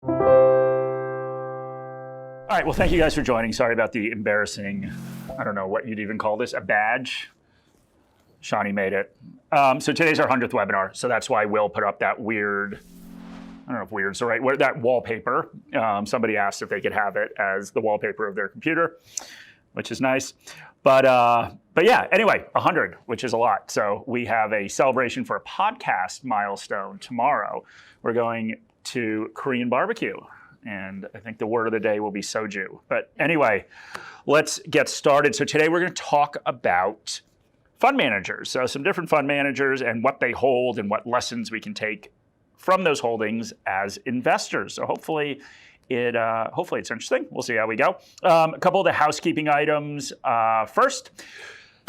All right, well, thank you guys for joining. Sorry about the embarrassing, I don't know what you'd even call this, a badge. Shawnee made it. So today's our 100th webinar, so that's why Will put up that weird, I don't know if weird's the right word, that wallpaper. Somebody asked if they could have it as the wallpaper of their computer, which is nice. But yeah, anyway, 100, which is a lot. So we have a celebration for a podcast milestone tomorrow. We're going to Korean barbecue. And I think the word of the day will be soju. But anyway, let's get started. So today we're going to talk about fund managers. So some different fund managers and what they hold and what lessons we can take from those holdings as investors. So hopefully it's interesting. We'll see how we go. A couple of the housekeeping items. First,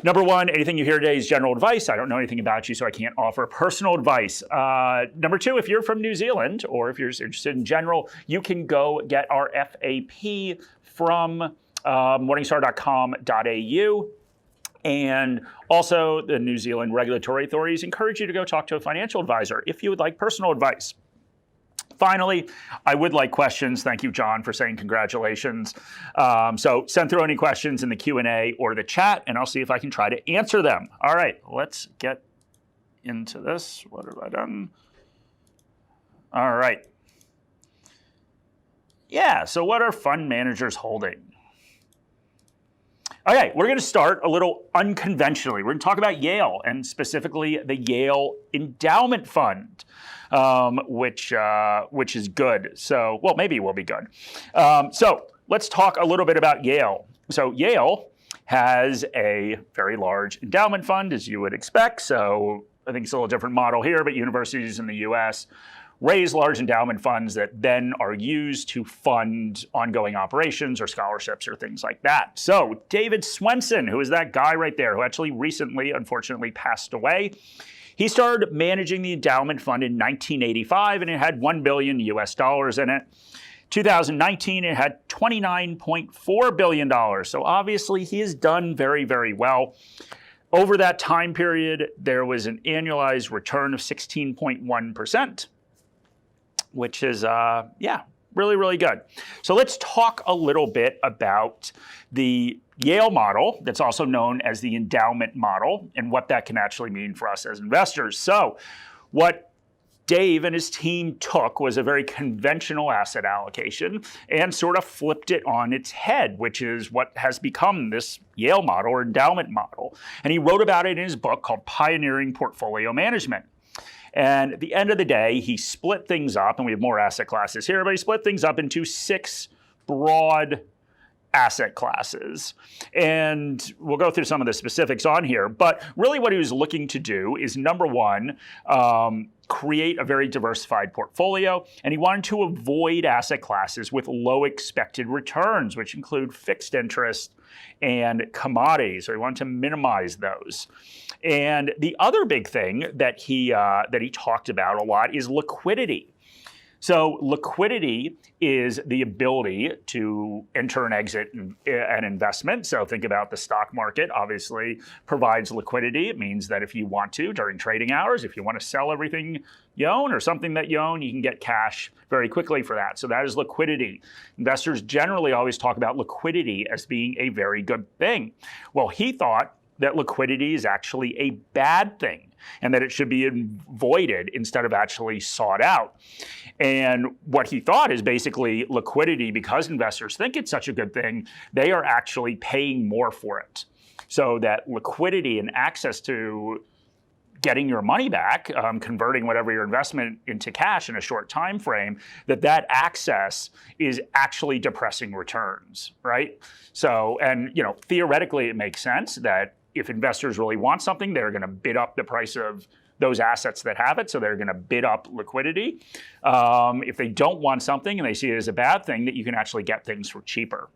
number one, anything you hear today is general advice. I don't know anything about you, so I can't offer personal advice. Number two, if you're from New Zealand or if you're interested in general, you can go get our FAP from morningstar.com.au. And also, the New Zealand regulatory authorities encourage you to go talk to a financial advisor if you would like personal advice. Finally, I would like questions. Thank you, John, for saying congratulations. So send through any questions in the Q&A or the chat, and I'll see if I can try to answer them. All right, let's get into this. What have I done? All right. Yeah, so what are fund managers holding? Okay, we're going to start a little unconventionally. We're going to talk about Yale, and specifically the Yale Endowment Fund, which is good. So, well, maybe it will be good. So let's talk a little bit about Yale. So Yale has a very large endowment fund, as you would expect. So I think it's a little different model here, but universities in the U.S. raise large endowment funds that then are used to fund ongoing operations or scholarships or things like that. So David Swenson, who is that guy right there, who actually recently, unfortunately, passed away, he started managing the endowment fund in 1985, and it had $1 billion US in it. 2019, it had $29.4 billion. So obviously, he has done very, very well. Over that time period, there was an annualized return of 16.1%. Which is, really, really good. So let's talk a little bit about the Yale model, that's also known as the endowment model, and what that can actually mean for us as investors. So what Dave and his team took was a very conventional asset allocation and sort of flipped it on its head, which is what has become this Yale model or endowment model. And he wrote about it in his book called Pioneering Portfolio Management. And at the end of the day, he split things up, and we have more asset classes here, but he split things up into 6 broad asset classes. And we'll go through some of the specifics on here, but really what he was looking to do is, number one, create a very diversified portfolio, and he wanted to avoid asset classes with low expected returns, which include fixed interest and commodities. So he wanted to minimize those. And the other big thing that he talked about a lot is liquidity. So liquidity is the ability to enter and exit an investment. So think about the stock market, obviously provides liquidity. It means that if you want to, during trading hours, if you want to sell everything you own or something that you own, you can get cash very quickly for that. So that is liquidity. Investors generally always talk about liquidity as being a very good thing. Well, he thought that liquidity is actually a bad thing and that it should be avoided instead of actually sought out. And what he thought is basically liquidity, because investors think it's such a good thing, they are actually paying more for it. So that liquidity and access to getting your money back, converting whatever your investment into cash in a short time frame, that access is actually depressing returns, right? So, and theoretically it makes sense that if investors really want something, they're going to bid up the price of those assets that have it, so they're going to bid up liquidity. If they don't want something and they see it as a bad thing, that you can actually get things for cheaper.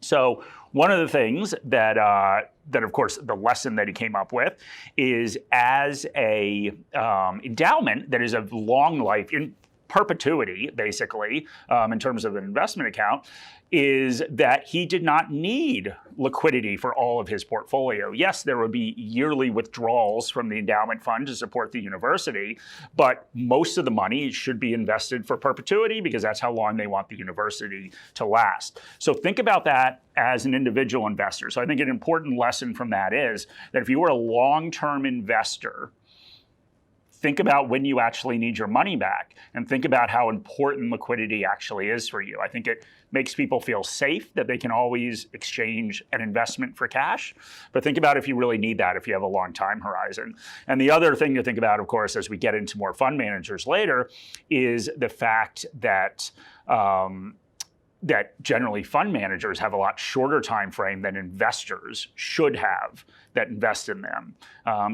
So one of the things that of course, the lesson that he came up with is, as a endowment that is of long life, perpetuity, basically, in terms of an investment account, is that he did not need liquidity for all of his portfolio. Yes, there would be yearly withdrawals from the endowment fund to support the university, but most of the money should be invested for perpetuity because that's how long they want the university to last. So think about that as an individual investor. So I think an important lesson from that is that if you were a long-term investor, think about when you actually need your money back and think about how important liquidity actually is for you. I think it makes people feel safe that they can always exchange an investment for cash. But think about if you really need that, if you have a long time horizon. And the other thing to think about, of course, as we get into more fund managers later, is the fact that that generally fund managers have a lot shorter time frame than investors should have that invest in them.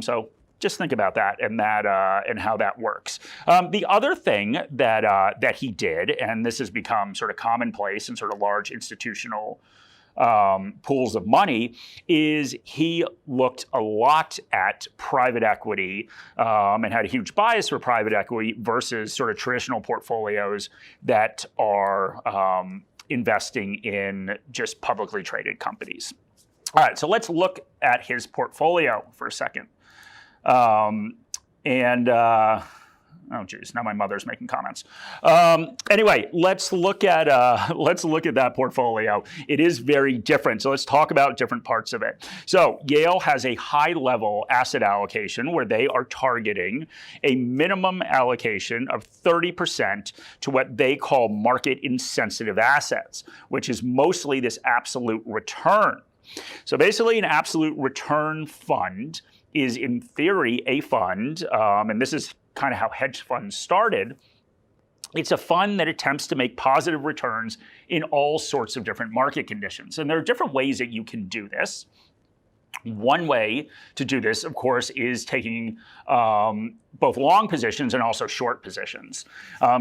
So just think about that and how that works. The other thing that he did, and this has become sort of commonplace in sort of large institutional pools of money, is he looked a lot at private equity and had a huge bias for private equity versus sort of traditional portfolios that are investing in just publicly traded companies. All right, so let's look at his portfolio for a second. Oh geez, now my mother's making comments. Anyway, let's look at that portfolio. It is very different. So let's talk about different parts of it. So Yale has a high-level asset allocation where they are targeting a minimum allocation of 30% to what they call market-insensitive assets, which is mostly this absolute return. So basically, an absolute return fund is in theory a fund, and this is kind of how hedge funds started. It's a fund that attempts to make positive returns in all sorts of different market conditions. And there are different ways that you can do this. One way to do this, of course, is taking both long positions and also short positions.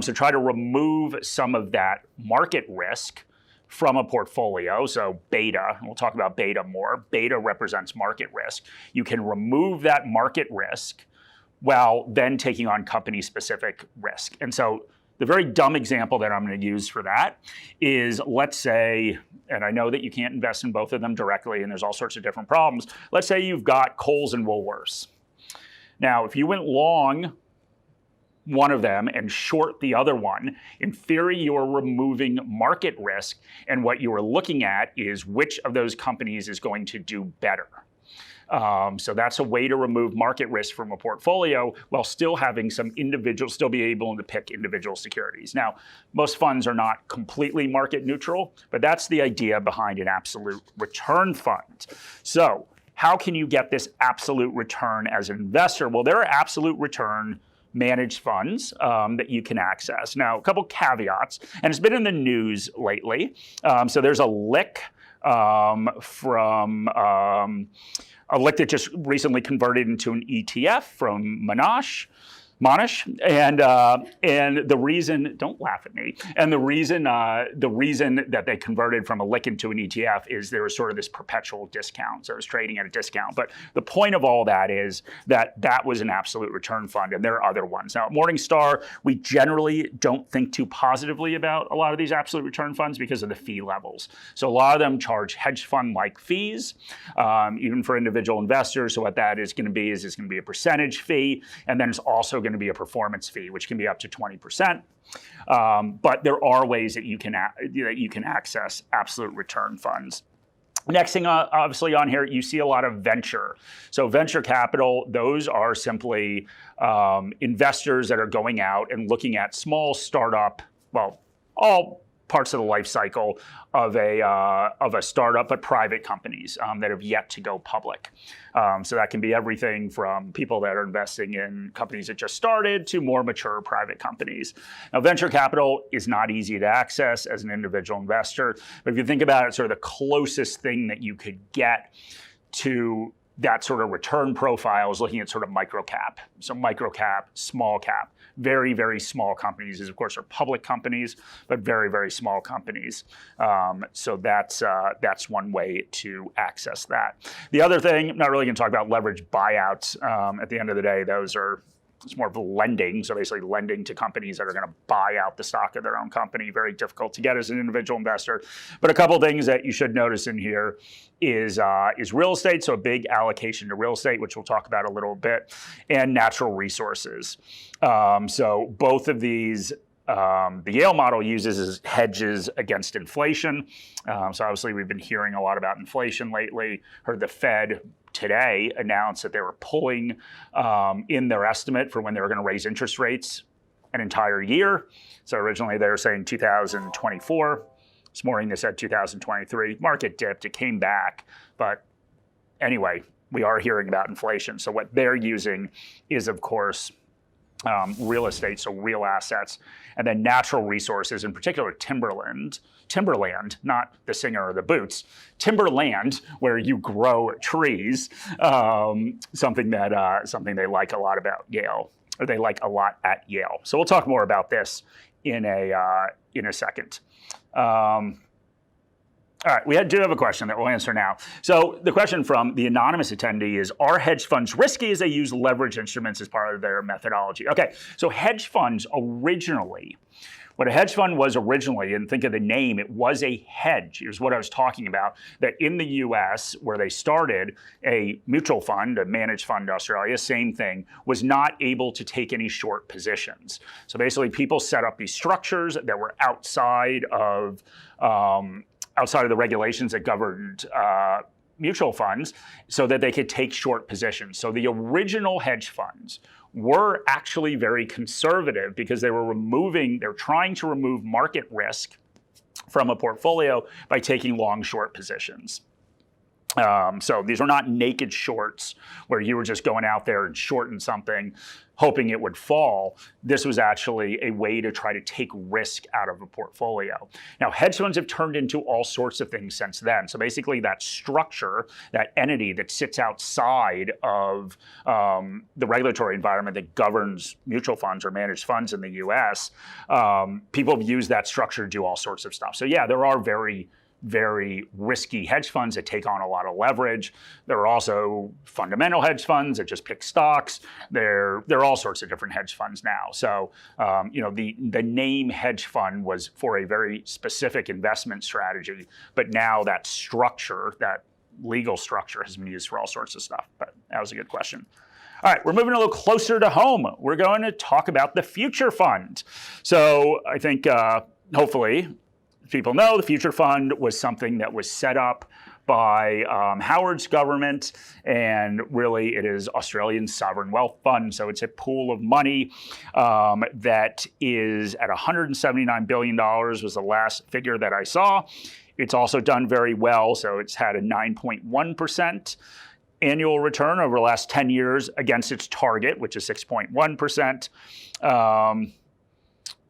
So try to remove some of that market risk from a portfolio. So beta, we'll talk about beta more. Beta represents market risk. You can remove that market risk while then taking on company-specific risk. And so the very dumb example that I'm going to use for that is, let's say, and I know that you can't invest in both of them directly, and there's all sorts of different problems. Let's say you've got Kohl's and Woolworths. Now, if you went long one of them and short the other one, in theory, you are removing market risk, and what you are looking at is which of those companies is going to do better. So that's a way to remove market risk from a portfolio while still having some still be able to pick individual securities. Now, most funds are not completely market neutral, but that's the idea behind an absolute return fund. So how can you get this absolute return as an investor? Well, there are absolute return managed funds that you can access. Now, a couple caveats, and it's been in the news lately. So there's a LIC from a LIC that just recently converted into an ETF from Monash, and the reason, don't laugh at me, and the reason that they converted from a LIC into an ETF is there was sort of this perpetual discount, so it was trading at a discount. But the point of all that is that was an absolute return fund, and there are other ones. Now, at Morningstar, we generally don't think too positively about a lot of these absolute return funds because of the fee levels. So a lot of them charge hedge fund-like fees, even for individual investors. So what that is going to be is it's going to be a percentage fee, and then it's also going to be a performance fee, which can be up to 20%. But there are ways that you can access absolute return funds. Next thing, obviously on here, you see a lot of venture. So venture capital, those are simply investors that are going out and looking at small startup, well, all parts of the life cycle of a startup, but private companies that have yet to go public. So that can be everything from people that are investing in companies that just started to more mature private companies. Now, venture capital is not easy to access as an individual investor, but if you think about it, sort of the closest thing that you could get to that sort of return profile is looking at sort of microcap. So microcap, small cap, very, very small companies. These, of course, are public companies, but very, very small companies. So that's one way to access that. The other thing, I'm not really going to talk about leveraged buyouts. At the end of the day, those are It's more of lending, so basically lending to companies that are going to buy out the stock of their own company. Very difficult to get as an individual investor. But a couple things that you should notice in here is real estate, so a big allocation to real estate, which we'll talk about a little bit, and natural resources. So both of these, the Yale model uses as hedges against inflation. So obviously we've been hearing a lot about inflation lately. Heard the Fed today announced that they were pulling in their estimate for when they were going to raise interest rates an entire year. So originally they were saying 2024. This morning they said 2023. Market dipped, it came back. But anyway, we are hearing about inflation. So what they're using is, of course, real estate, so real assets, and then natural resources, in particular timberland, not the singer or the boots, timberland, where you grow trees, something they like a lot about Yale, or they like a lot at Yale. So we'll talk more about this in a second. All right, we do have a question that we'll answer now. So the question from the anonymous attendee is, are hedge funds risky as they use leverage instruments as part of their methodology? Okay, so hedge funds originally, what a hedge fund was originally, and think of the name, it was a hedge. Here's what I was talking about, that in the US, where they started, a mutual fund, a managed fund in Australia, same thing, was not able to take any short positions. So basically people set up these structures that were outside of the regulations that governed mutual funds so that they could take short positions. So the original hedge funds were actually very conservative because they were trying to remove market risk from a portfolio by taking long short positions. So these are not naked shorts where you were just going out there and shorting something, hoping it would fall. This was actually a way to try to take risk out of a portfolio. Now, hedge funds have turned into all sorts of things since then. So basically that structure, that entity that sits outside of the regulatory environment that governs mutual funds or managed funds in the US, people have used that structure to do all sorts of stuff. So yeah, there are very risky hedge funds that take on a lot of leverage. There are also fundamental hedge funds that just pick stocks. There are all sorts of different hedge funds now. So, the name hedge fund was for a very specific investment strategy, but now that structure, that legal structure, has been used for all sorts of stuff. But that was a good question. All right, we're moving a little closer to home. We're going to talk about the Future Fund. So I think, hopefully, people know the Future Fund was something that was set up by Howard's government, and really it is Australian sovereign wealth fund. So it's a pool of money that is at $179 billion was the last figure that I saw. It's also done very well. So it's had a 9.1% annual return over the last 10 years against its target, which is 6.1%.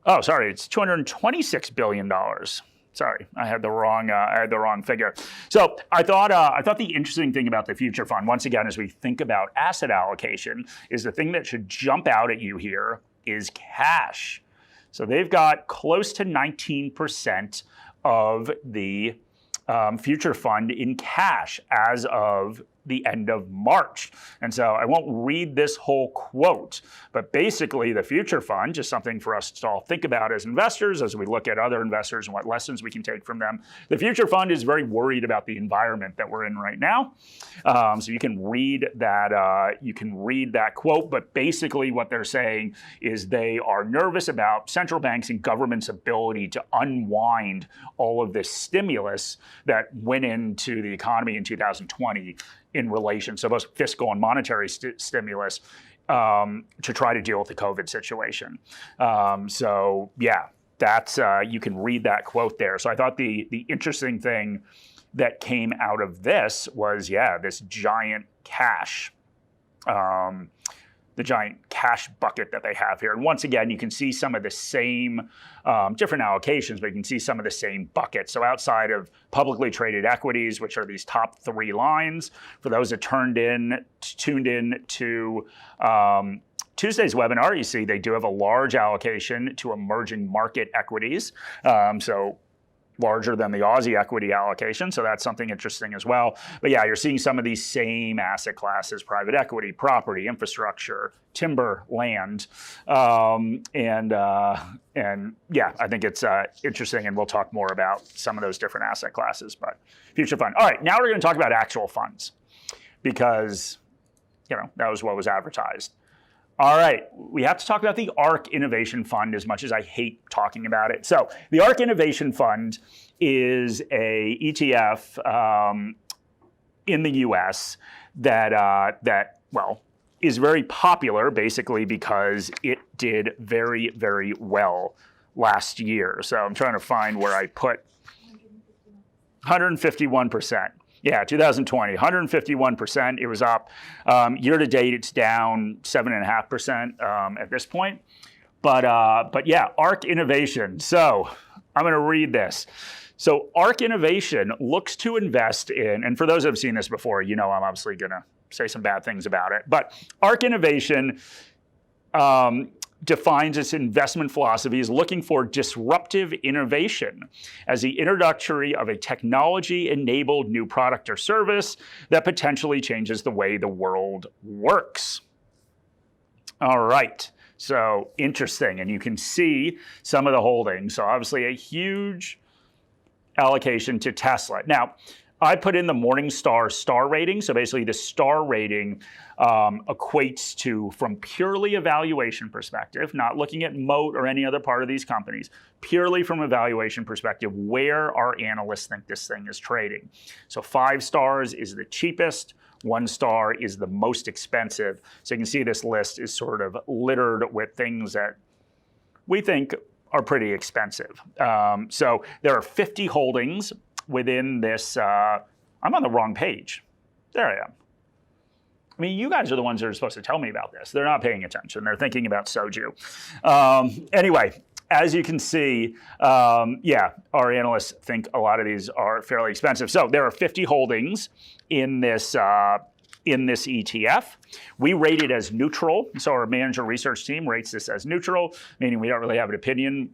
It's $226 billion. Sorry, I had the wrong figure. So I thought the interesting thing about the Future Fund, once again, as we think about asset allocation, is the thing that should jump out at you here is cash. So they've got close to 19% of the Future Fund in cash as of the end of March. And so I won't read this whole quote, but basically the Future Fund, just something for us to all think about as investors, as we look at other investors and what lessons we can take from them. The Future Fund is very worried about the environment that we're in right now. So you can read that quote, but basically what they're saying is they are nervous about central banks and government's ability to unwind all of this stimulus that went into the economy in 2020 in relation, so both fiscal and monetary stimulus to try to deal with the COVID situation. So yeah, that's you can read that quote there. So I thought the interesting thing that came out of this was, this giant cash, the giant cash bucket that they have here. And once again, you can see some of the same different allocations, but you can see some of the same buckets. So outside of publicly traded equities, which are these top three lines, for those that tuned in to Tuesday's webinar, you see they do have a large allocation to emerging market equities. So larger than the Aussie equity allocation, so that's something interesting as well. But yeah, you're seeing some of these same asset classes: private equity, property, infrastructure, timber, land, and yeah, I think it's interesting, and we'll talk more about some of those different asset classes. But future fund. All right, now we're going to talk about actual funds, because that was what was advertised. All right, we have to talk about the Ark Innovation Fund, as much as I hate talking about it. So the Ark Innovation Fund is a ETF in the U.S. that is very popular, basically because it did very, very well last year. So I'm trying to find where I put 151%. Yeah, 2020, 151%. It was up. Year to date, it's down 7.5% at this point. But yeah, Ark Innovation. So I'm going to read this. So Ark Innovation looks to invest in, and for those who have seen this before, I'm obviously going to say some bad things about it. But Ark Innovation defines its investment philosophy as looking for disruptive innovation as the introductory of a technology-enabled new product or service that potentially changes the way the world works. All right, so interesting, and you can see some of the holdings. So obviously a huge allocation to Tesla. Now, I put in the Morningstar star rating. So basically the star rating equates to, from purely a valuation perspective, not looking at moat or any other part of these companies, purely from a valuation perspective, where our analysts think this thing is trading. So 5 stars is the cheapest, 1 star is the most expensive. So you can see this list is sort of littered with things that we think are pretty expensive. So there are 50 holdings within this. I'm on the wrong page. There I am. I mean, you guys are the ones that are supposed to tell me about this. They're not paying attention. They're thinking about soju. Anyway, as you can see, yeah, our analysts think a lot of these are fairly expensive. So there are 50 holdings in this ETF. We rate it as neutral. So our manager research team rates this as neutral, meaning we don't really have an opinion.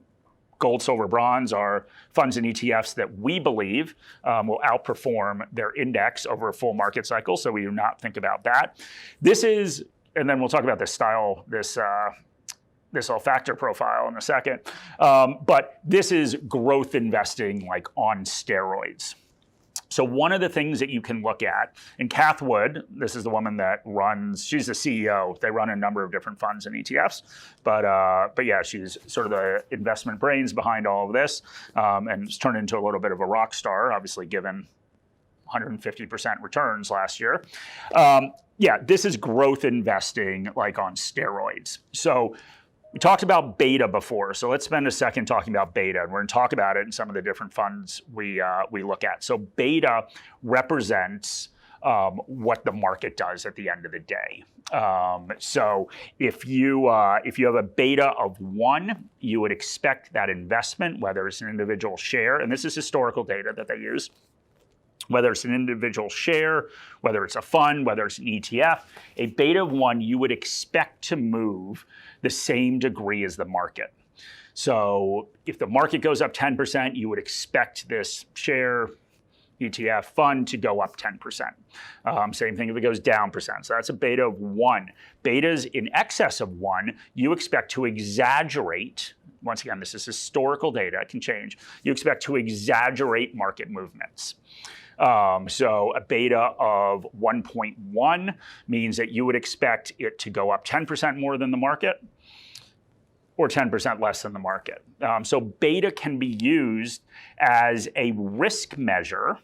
Gold, silver, bronze are funds and ETFs that we believe will outperform their index over a full market cycle. So we do not think about that. This is, and then we'll talk about this style, this all factor profile in a second. But this is growth investing like on steroids. So one of the things that you can look at, and Cath Wood, this is the woman that runs, she's the CEO. They run a number of different funds and ETFs, but yeah, she's sort of the investment brains behind all of this, and it's turned into a little bit of a rock star, obviously given 150% returns last year. Yeah, this is growth investing like on steroids. So we talked about beta before, so let's spend a second talking about beta, and we're going to talk about it in some of the different funds we look at. So beta represents what the market does at the end of the day. So if you have a beta of 1, you would expect that investment, whether it's an individual share, and this is historical data that they use, whether it's an individual share, whether it's a fund, whether it's an ETF, a beta of 1, you would expect to move the same degree as the market. So if the market goes up 10%, you would expect this share, ETF, fund to go up 10%. Same thing if it goes down percent. So that's a beta of 1. Betas in excess of 1, you expect to exaggerate. Once again, this is historical data, it can change. You expect to exaggerate market movements. So a beta of 1.1 means that you would expect it to go up 10% more than the market or 10% less than the market. So beta can be used as a risk measure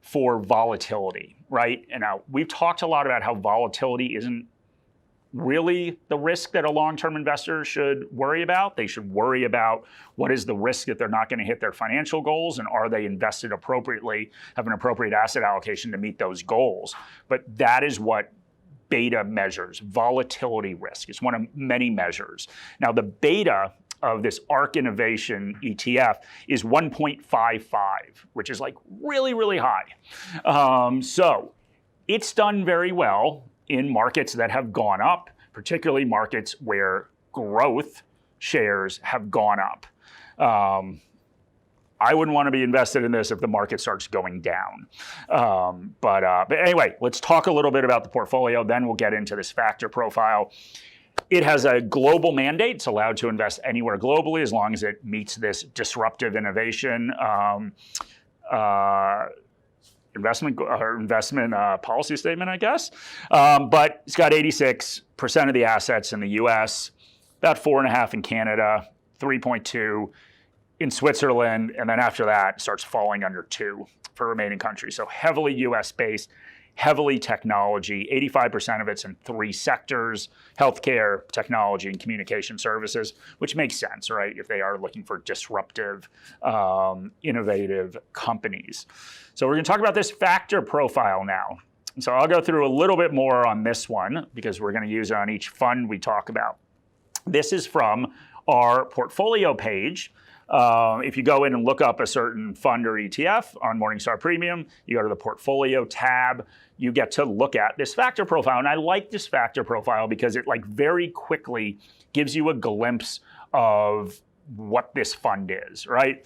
for volatility, right? And now we've talked a lot about how volatility isn't really the risk that a long-term investor should worry about. They should worry about what is the risk that they're not going to hit their financial goals, and are they invested appropriately, have an appropriate asset allocation to meet those goals. But that is what beta measures, volatility risk. It's one of many measures. Now the beta of this Ark Innovation ETF is 1.55, which is like really, really high. So it's done very well in markets that have gone up, particularly markets where growth shares have gone up. I wouldn't want to be invested in this if the market starts going down. But anyway, let's talk a little bit about the portfolio. Then we'll get into this factor profile. It has a global mandate. It's allowed to invest anywhere globally as long as it meets this disruptive innovation investment policy statement, I guess. But it's got 86% of the assets in the U.S., about 4.5 in Canada, 3.2 in Switzerland, and then after that, it starts falling under 2 for remaining countries. So heavily U.S.-based, heavily technology. 85% of it's in 3 sectors: healthcare, technology, and communication services, which makes sense, right? If they are looking for disruptive, innovative companies. So we're going to talk about this factor profile now. So I'll go through a little bit more on this one because we're going to use it on each fund we talk about. This is from our portfolio page. If you go in and look up a certain fund or ETF on Morningstar Premium, you go to the portfolio tab, you get to look at this factor profile. And I like this factor profile because it very quickly gives you a glimpse of what this fund is, right?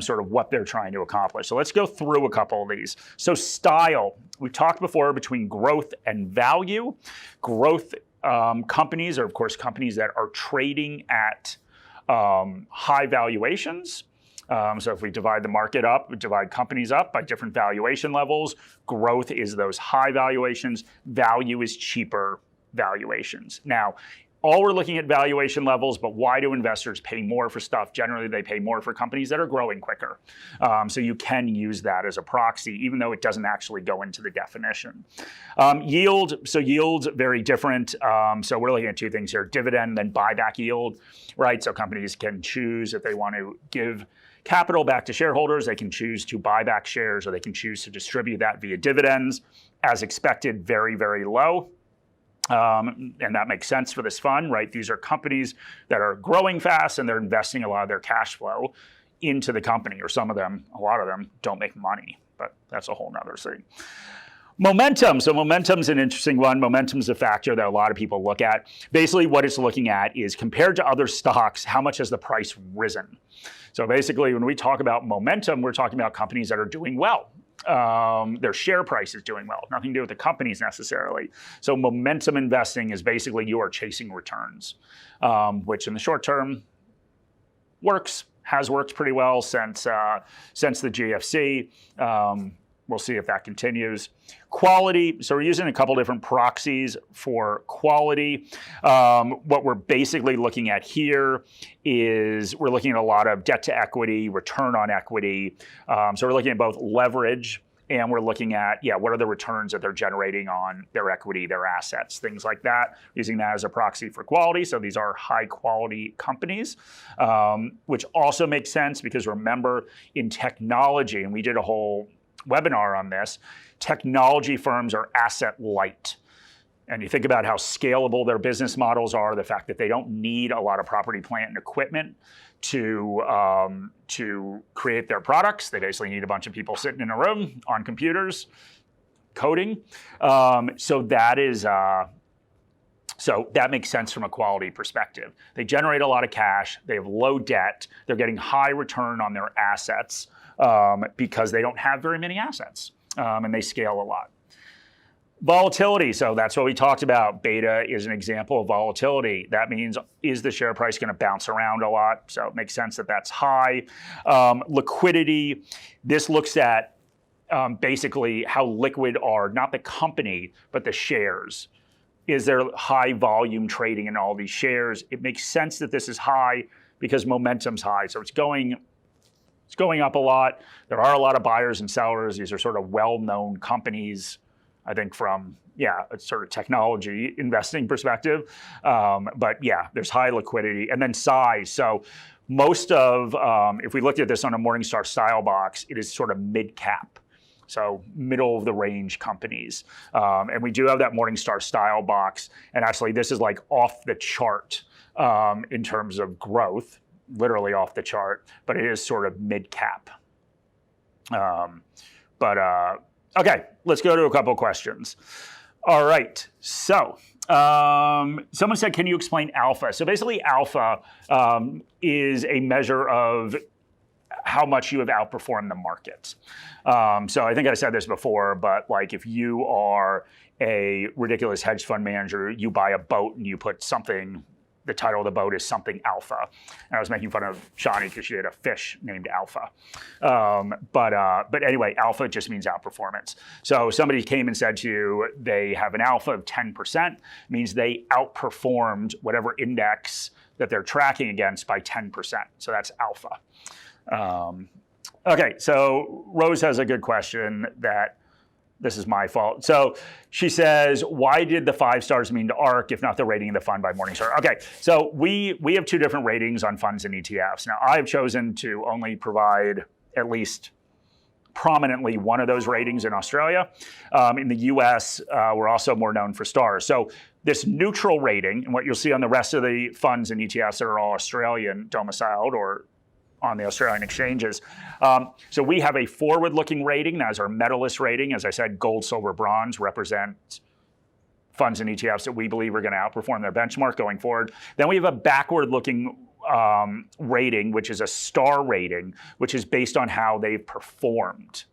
Sort of what they're trying to accomplish. So let's go through a couple of these. So style, we've talked before between growth and value. Growth companies are, of course, companies that are trading at high valuations. So if we divide the market up, we divide companies up by different valuation levels. Growth is those high valuations. Value is cheaper valuations. Now, all we're looking at valuation levels, but why do investors pay more for stuff? Generally, they pay more for companies that are growing quicker. So you can use that as a proxy, even though it doesn't actually go into the definition. Yield, so yield's very different. So we're looking at 2 things here: dividend, then buyback yield, right? So companies can choose if they want to give capital back to shareholders, they can choose to buy back shares, or they can choose to distribute that via dividends. As expected, very, very low. And that makes sense for this fund, right? These are companies that are growing fast and they're investing a lot of their cash flow into the company, or some of them, a lot of them don't make money, but that's a whole nother thing. Momentum. So momentum's an interesting one. Momentum's a factor that a lot of people look at. Basically, what it's looking at is, compared to other stocks, how much has the price risen? So basically, when we talk about momentum, we're talking about companies that are doing well. Their share price is doing well. Nothing to do with the companies necessarily. So momentum investing is basically you are chasing returns, which in the short term has worked pretty well since the GFC. We'll see if that continues. Quality, so we're using a couple different proxies for quality. What we're basically looking at here is we're looking at a lot of debt to equity, return on equity. So we're looking at both leverage, and we're looking at, what are the returns that they're generating on their equity, their assets, things like that, using that as a proxy for quality. So these are high quality companies, which also makes sense because remember, in technology, and we did a whole webinar on this, technology firms are asset light. And you think about how scalable their business models are, the fact that they don't need a lot of property, plant, and equipment to create their products. They basically need a bunch of people sitting in a room on computers coding. So that makes sense from a quality perspective. They generate a lot of cash. They have low debt. They're getting high return on their assets because they don't have very many assets, and they scale a lot. Volatility, so that's what we talked about. Beta is an example of volatility. That means, is the share price going to bounce around a lot? So it makes sense that that's high. Liquidity, this looks at basically how liquid are not the company, but the shares. Is there high volume trading in all these shares? It makes sense that this is high because momentum's high. So it's going up a lot. There are a lot of buyers and sellers. These are sort of well-known companies, I think, from a sort of technology investing perspective. But there's high liquidity. And then size. So most of, if we looked at this on a Morningstar style box, it is sort of mid-cap. So middle of the range companies. And we do have that Morningstar style box. And actually, this is like off the chart in terms of growth, literally off the chart, but it is sort of mid-cap. Okay, let's go to a couple questions. All right, so Someone said, can you explain alpha? So basically alpha is a measure of how much you have outperformed the market. So I think I said this before, but like if you are a ridiculous hedge fund manager, you buy a boat and you put something, the title of the boat is something alpha. And I was making fun of Shani because she had a fish named Alpha. But anyway, alpha just means outperformance. So somebody came and said to you, they have an alpha of 10%, means they outperformed whatever index that they're tracking against by 10%. So that's alpha. Okay, so Rose has a good question that this is my fault. So she says, why did the 5 stars mean to Ark if not the rating of the fund by Morningstar? Okay, so we have 2 different ratings on funds and ETFs. Now I've chosen to only provide at least prominently one of those ratings in Australia. In the US, we're also more known for stars. So this neutral rating, and what you'll see on the rest of the funds and ETFs that are all Australian domiciled or on the Australian exchanges. So we have a forward-looking rating as our medalist rating. As I said, gold, silver, bronze represent funds and ETFs that we believe are going to outperform their benchmark going forward. Then we have a backward-looking rating, which is a star rating, which is based on how they've performed.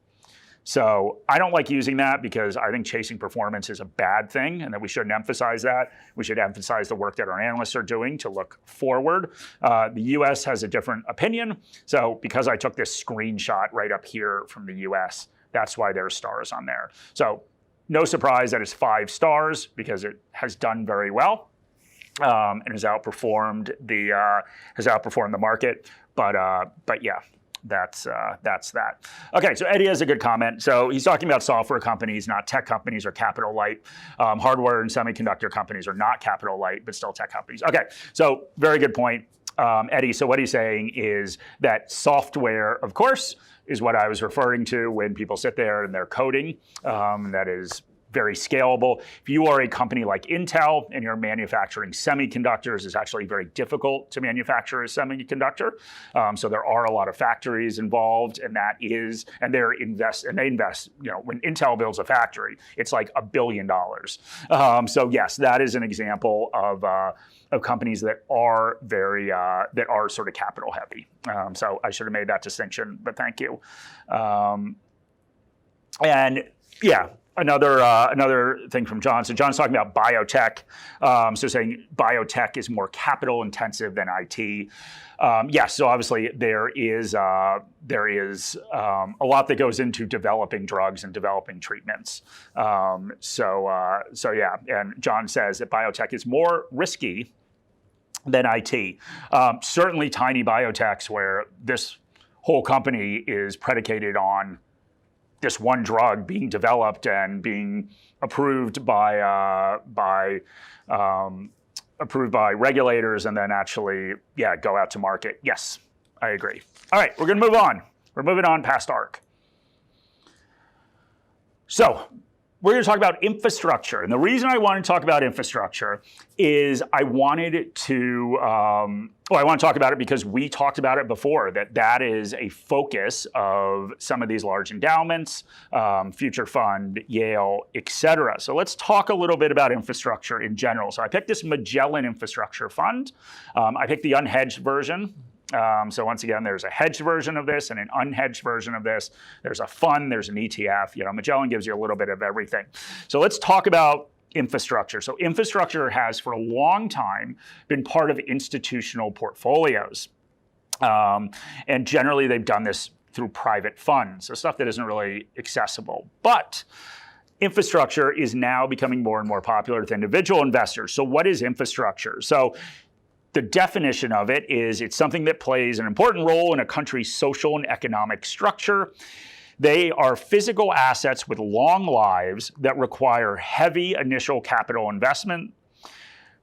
So I don't like using that because I think chasing performance is a bad thing and that we shouldn't emphasize that. We should emphasize the work that our analysts are doing to look forward. The US has a different opinion. So because I took this screenshot right up here from the US, that's why there's stars on there. So no surprise that it's 5 stars because it has done very well and has outperformed the market. But yeah. That's that. Okay, so Eddie has a good comment. So he's talking about software companies, not tech companies or capital light. Hardware and semiconductor companies are not capital light, but still tech companies. Okay, so very good point, Eddie. So what he's saying is that software, of course, is what I was referring to when people sit there and they're coding. That is very scalable. If you are a company like Intel and you're manufacturing semiconductors, it's actually very difficult to manufacture a semiconductor. So there are a lot of factories involved, and they invest. You know, when Intel builds a factory, it's like $1 billion. So yes, that is an example of companies that are sort of capital heavy. So I should have made that distinction, but thank you. And yeah. Another thing from John. So John's talking about biotech. So saying biotech is more capital intensive than IT. Yes. So obviously there is a lot that goes into developing drugs and developing treatments. So yeah. And John says that biotech is more risky than IT. Certainly tiny biotechs where this whole company is predicated on this one drug being developed and being approved by regulators and then actually, go out to market. Yes, I agree. All right, we're going to move on. We're moving on past Ark. So we're going to talk about infrastructure. And the reason I want to talk about infrastructure is I want to talk about it because we talked about it before, that is a focus of some of these large endowments, Future Fund, Yale, et cetera. So let's talk a little bit about infrastructure in general. So I picked this Magellan Infrastructure Fund. I picked the unhedged version. So once again, there's a hedged version of this and an unhedged version of this. There's a fund, there's an ETF. You know, Magellan gives you a little bit of everything. So let's talk about infrastructure. So infrastructure has for a long time been part of institutional portfolios. And generally they've done this through private funds, so stuff that isn't really accessible. But infrastructure is now becoming more and more popular with individual investors. So what is infrastructure? So the definition of it is it's something that plays an important role in a country's social and economic structure. They are physical assets with long lives that require heavy initial capital investment,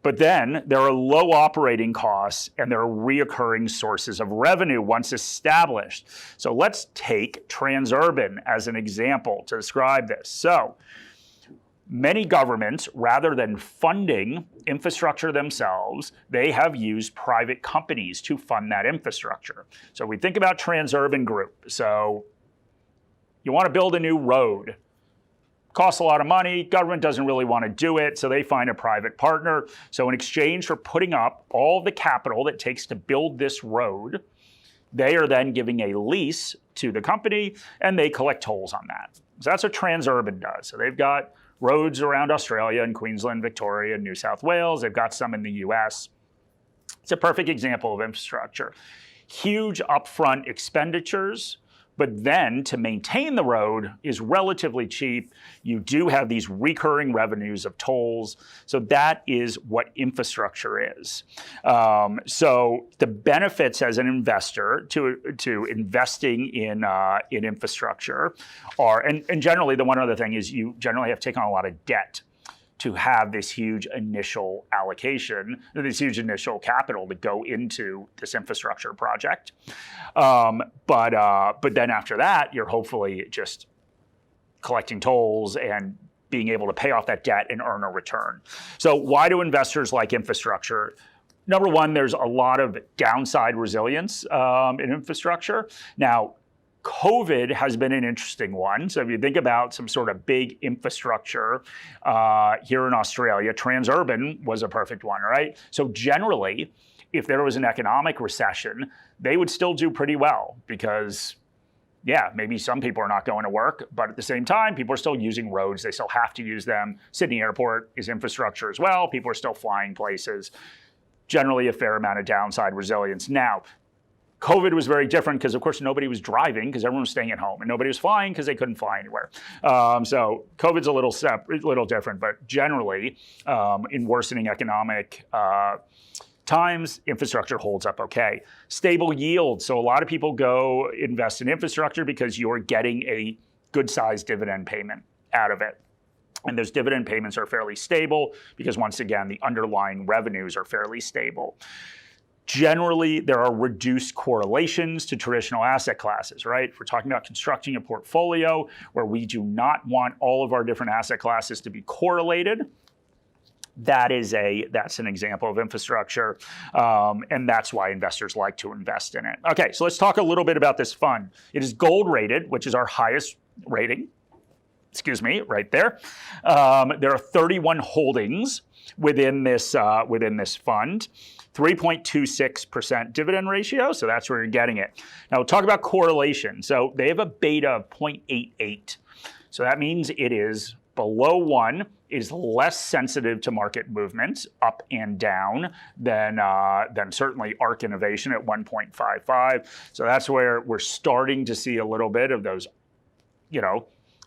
but then there are low operating costs and there are reoccurring sources of revenue once established. So let's take Transurban as an example to describe this. So many governments, rather than funding infrastructure themselves, they have used private companies to fund that infrastructure. So we think about Transurban Group. So you want to build a new road. Costs a lot of money. Government doesn't really want to do it, so they find a private partner. So in exchange for putting up all the capital that it takes to build this road, they are then giving a lease to the company, and they collect tolls on that. So that's what Transurban does. So they've got roads around Australia and Queensland, Victoria, and New South Wales. They've got some in the US. It's a perfect example of infrastructure. Huge upfront expenditures, but then to maintain the road is relatively cheap. You do have these recurring revenues of tolls. So that is what infrastructure is. So the benefits as an investor to investing in infrastructure are, and generally the one other thing is you generally have taken on a lot of debt to have this huge initial allocation, this huge initial capital to go into this infrastructure project. But then after that, you're hopefully just collecting tolls and being able to pay off that debt and earn a return. So why do investors like infrastructure? Number one, there's a lot of downside resilience in infrastructure. Now, COVID has been an interesting one. So if you think about some sort of big infrastructure here in Australia, Transurban was a perfect one, right? So generally, if there was an economic recession, they would still do pretty well because, yeah, maybe some people are not going to work, but at the same time, people are still using roads. They still have to use them. Sydney Airport is infrastructure as well. People are still flying places. Generally, a fair amount of downside resilience. Now, COVID was very different because, of course, nobody was driving because everyone was staying at home, and nobody was flying because they couldn't fly anywhere. So COVID's a little different, but generally, in worsening economic times, infrastructure holds up okay. Stable yield. So a lot of people go invest in infrastructure because you're getting a good-sized dividend payment out of it. And those dividend payments are fairly stable because, once again, the underlying revenues are fairly stable. Generally, there are reduced correlations to traditional asset classes, right? If we're talking about constructing a portfolio where we do not want all of our different asset classes to be correlated, that's an example of infrastructure, and that's why investors like to invest in it. Okay, so let's talk a little bit about this fund. It is gold rated, which is our highest rating. Excuse me, right there. There are 31 holdings within this fund. 3.26% dividend ratio, so that's where you're getting it. Now we'll talk about correlation. So they have a beta of 0.88. So that means it is below 1, it is less sensitive to market movements up and down than certainly Ark Innovation at 1.55. So that's where we're starting to see a little bit of those,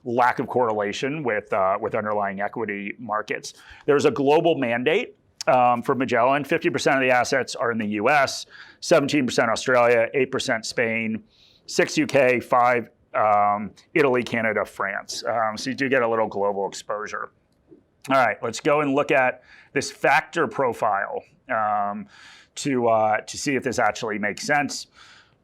lack of correlation with underlying equity markets. There's a global mandate for Magellan. 50% of the assets are in the US, 17% Australia, 8% Spain, 6 UK, 5 Italy, Canada, France. So you do get a little global exposure. All right, let's go and look at this factor profile to see if this actually makes sense.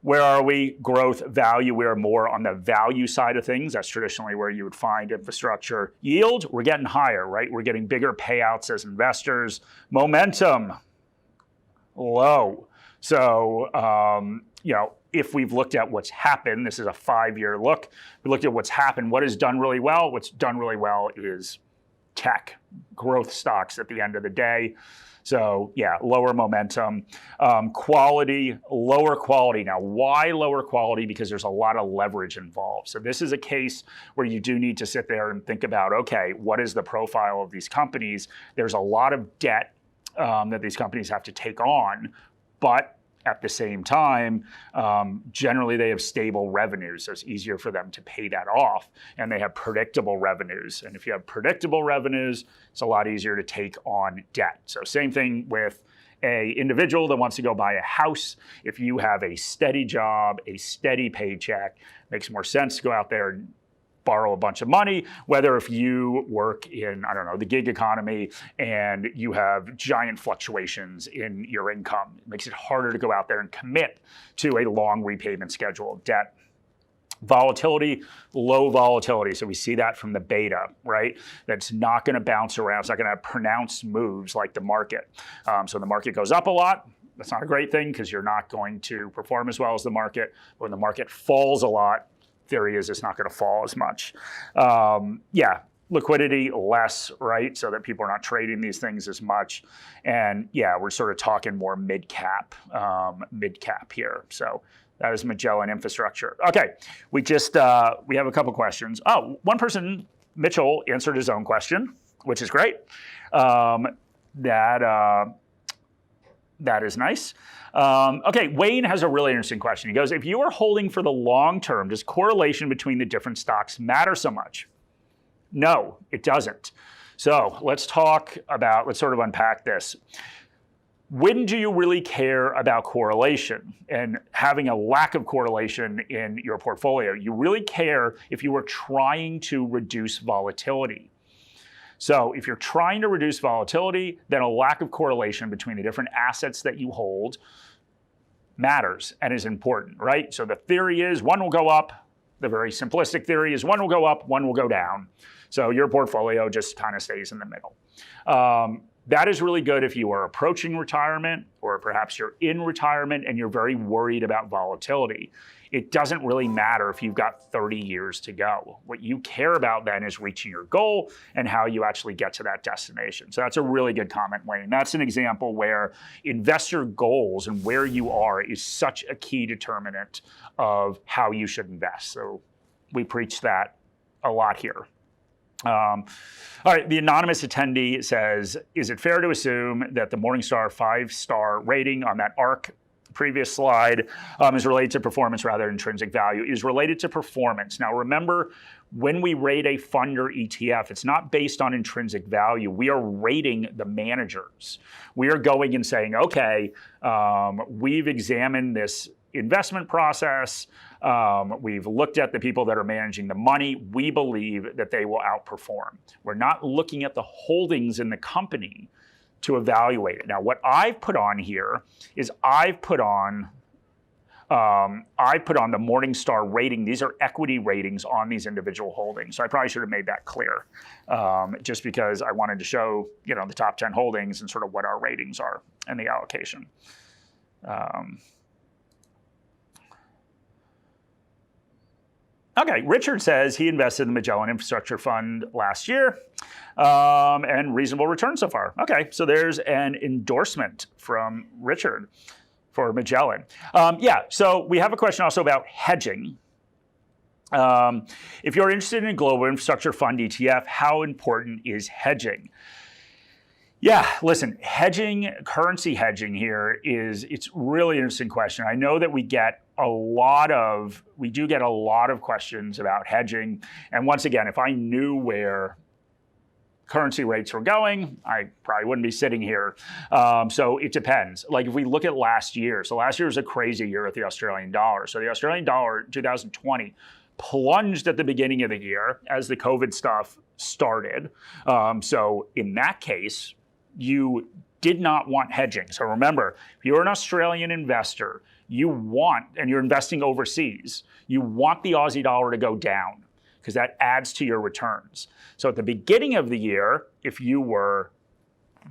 Where are we? Growth, value. We are more on the value side of things. That's traditionally where you would find infrastructure. Yield, we're getting higher, right? We're getting bigger payouts as investors. Momentum, low. So, if we've looked at what's happened, this is a 5-year look. We looked at what's happened. What has done really well? What's done really well is tech, growth stocks at the end of the day. So yeah, lower momentum. Quality, lower quality. Now, why lower quality? Because there's a lot of leverage involved. So this is a case where you do need to sit there and think about, okay, what is the profile of these companies? There's a lot of debt that these companies have to take on, but at the same time, generally they have stable revenues, so it's easier for them to pay that off, and they have predictable revenues. And if you have predictable revenues, it's a lot easier to take on debt. So same thing with an individual that wants to go buy a house. If you have a steady job, a steady paycheck, it makes more sense to go out there and borrow a bunch of money, whether if you work in, the gig economy and you have giant fluctuations in your income. It makes it harder to go out there and commit to a long repayment schedule of debt. Volatility, low volatility. So we see that from the beta, right? That's not going to bounce around. It's not going to have pronounced moves like the market. So the market goes up a lot. That's not a great thing because you're not going to perform as well as the market. When the market falls a lot, theory is it's not going to fall as much. liquidity less, right? So that people are not trading these things as much. And yeah, we're sort of talking more mid-cap here. So that is Magellan Infrastructure. Okay, we have a couple questions. Oh, one person, Mitchell, answered his own question, which is great. That is nice. Okay, Wayne has a really interesting question. He goes, if you are holding for the long term, does correlation between the different stocks matter so much? No, it doesn't. So let's sort of unpack this. When do you really care about correlation and having a lack of correlation in your portfolio? You really care if you are trying to reduce volatility. So if you're trying to reduce volatility, then a lack of correlation between the different assets that you hold matters and is important, right? So the theory is one will go up. The very simplistic theory is one will go up, one will go down. So your portfolio just kind of stays in the middle. That is really good if you are approaching retirement, or perhaps you're in retirement and you're very worried about volatility. It doesn't really matter if you've got 30 years to go. What you care about then is reaching your goal and how you actually get to that destination. So that's a really good comment, Wayne. That's an example where investor goals and where you are is such a key determinant of how you should invest. So we preach that a lot here. All right, the anonymous attendee says, is it fair to assume that the Morningstar 5-star rating on that Ark previous slide is related to performance rather than intrinsic value? It is related to performance. Now remember, when we rate a fund or ETF, it's not based on intrinsic value. We are rating the managers. We are going and saying, okay, we've examined this investment process. We've looked at the people that are managing the money. We believe that they will outperform. We're not looking at the holdings in the company to evaluate it. Now, what I've put on here is I've put on the Morningstar rating. These are equity ratings on these individual holdings. So I probably should have made that clear, just because I wanted to show, the top 10 holdings and sort of what our ratings are and the allocation. Okay, Richard says he invested in the Magellan Infrastructure Fund last year, and reasonable return so far. Okay, so there's an endorsement from Richard for Magellan. So we have a question also about hedging. If you're interested in a global infrastructure fund ETF, how important is hedging? Yeah, listen, currency hedging here it's really interesting question. I know that we do get a lot of questions about hedging. And once again, if I knew where currency rates were going, I probably wouldn't be sitting here. So it depends. Like if we look at last year, so last year was a crazy year with the Australian dollar. So the Australian dollar in 2020 plunged at the beginning of the year as the COVID stuff started. So in that case, you did not want hedging. So remember, if you're an Australian investor, and you're investing overseas, you want the Aussie dollar to go down because that adds to your returns. So at the beginning of the year, if you were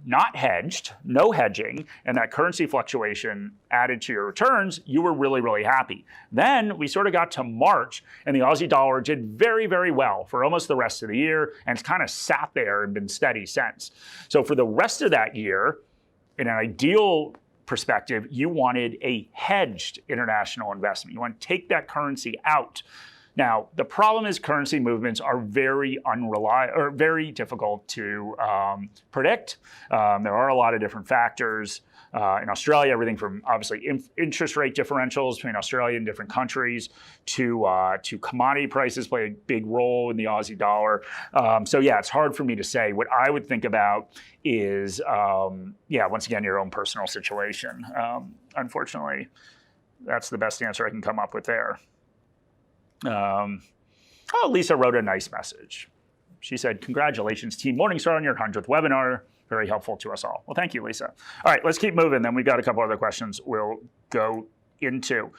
not hedged, no hedging, and that currency fluctuation added to your returns, you were really, really happy. Then we sort of got to March, and the Aussie dollar did very, very well for almost the rest of the year, and it's kind of sat there and been steady since. So for the rest of that year, in an ideal perspective, you wanted a hedged international investment. You want to take that currency out. Now, the problem is currency movements are very unreliable or very difficult to predict. There are a lot of different factors. In Australia, everything from obviously interest rate differentials between Australia and different countries to commodity prices play a big role in the Aussie dollar. So yeah, it's hard for me to say. What I would think about is, once again, your own personal situation. Unfortunately, that's the best answer I can come up with there. Lisa wrote a nice message. She said, congratulations, Team Morningstar, on your 100th webinar. Very helpful to us all. Well, thank you, Lisa. All right, let's keep moving. Then we've got a couple other questions we'll go into.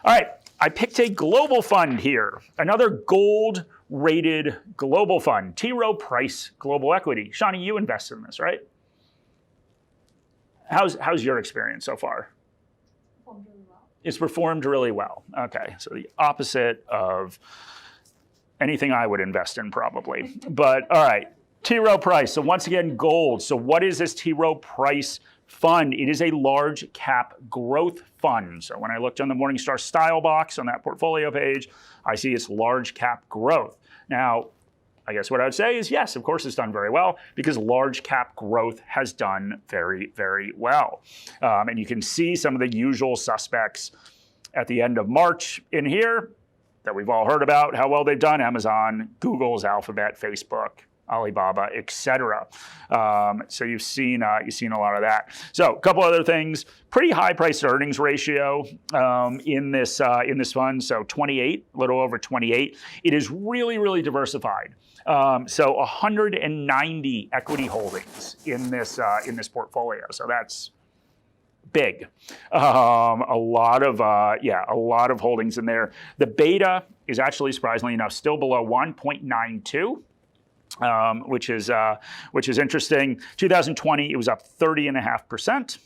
All right, I picked a global fund here. Another gold-rated global fund, T. Rowe Price Global Equity. Shani, you invested in this, right? How's your experience so far? It's performed really well. Okay, so the opposite of anything I would invest in probably. But all right, T. Rowe Price. So once again, gold. So what is this T. Rowe Price fund? It is a large cap growth fund. So when I looked on the Morningstar style box on that portfolio page, I see it's large cap growth. Now, I guess what I would say is yes, of course it's done very well because large cap growth has done very, very well. And you can see some of the usual suspects at the end of March in here that we've all heard about, how well they've done: Amazon, Google's, Alphabet, Facebook, Alibaba, etc. So you've seen a lot of that. So a couple other things: pretty high price to earnings ratio in this fund. So 28, a little over 28. It is really, really diversified. So 190 equity holdings in this portfolio. So that's big. A lot of holdings in there. The beta is actually, surprisingly enough, still below 1.92. Which is interesting. 2020, it was up 30.5%.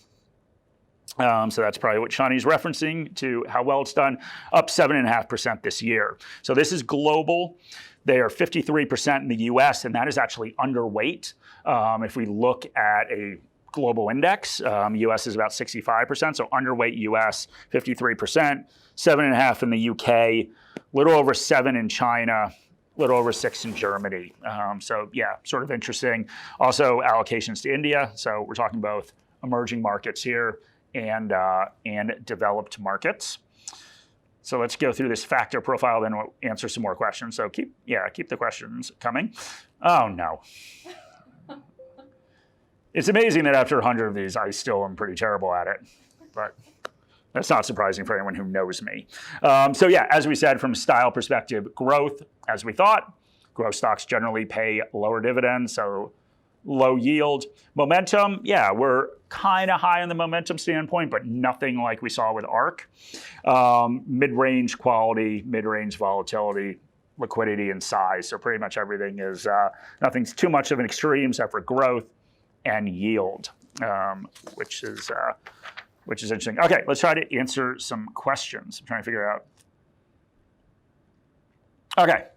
So that's probably what Shani's referencing to how well it's done, up 7.5% this year. So this is global. They are 53% in the US, and that is actually underweight. If we look at a global index, US is about 65%, so underweight US, 53%, 7.5% in the UK, little over 7% in China, little over 6% in Germany. So yeah, sort of interesting. Also allocations to India. So we're talking both emerging markets here and developed markets. So let's go through this factor profile, then we'll answer some more questions. So keep the questions coming. Oh no. It's amazing that after 100 of these, I still am pretty terrible at it. But that's not surprising for anyone who knows me. So yeah, as we said, from a style perspective, growth, as we thought. Growth stocks generally pay lower dividends, so low yield. Momentum, yeah, we're kind of high on the momentum standpoint, but nothing like we saw with Ark. Mid-range quality, mid-range volatility, liquidity, and size. So pretty much everything is, nothing's too much of an extreme except for growth and yield, which is interesting. Okay, let's try to answer some questions. I'm trying to figure out. Okay,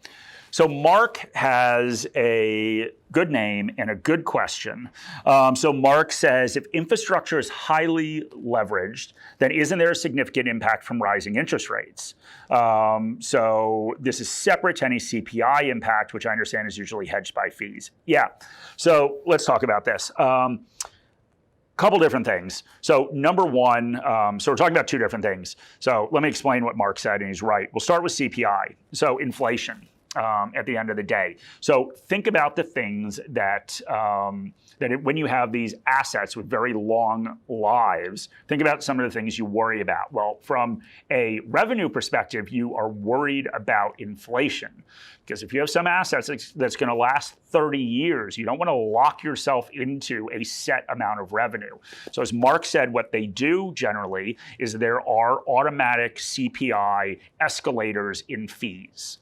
so Mark has a good name and a good question. So Mark says, if infrastructure is highly leveraged, then isn't there a significant impact from rising interest rates? So this is separate to any CPI impact, which I understand is usually hedged by fees. Yeah, so let's talk about this. Couple different things. So number one, so we're talking about two different things. So let me explain what Mark said, and he's right. We'll start with CPI. So inflation at the end of the day. So think about the things that when you have these assets with very long lives, think about some of the things you worry about. Well, from a revenue perspective, you are worried about inflation. Because if you have some assets that's going to last 30 years, you don't want to lock yourself into a set amount of revenue. So as Mark said, what they do generally is there are automatic CPI escalators in fees.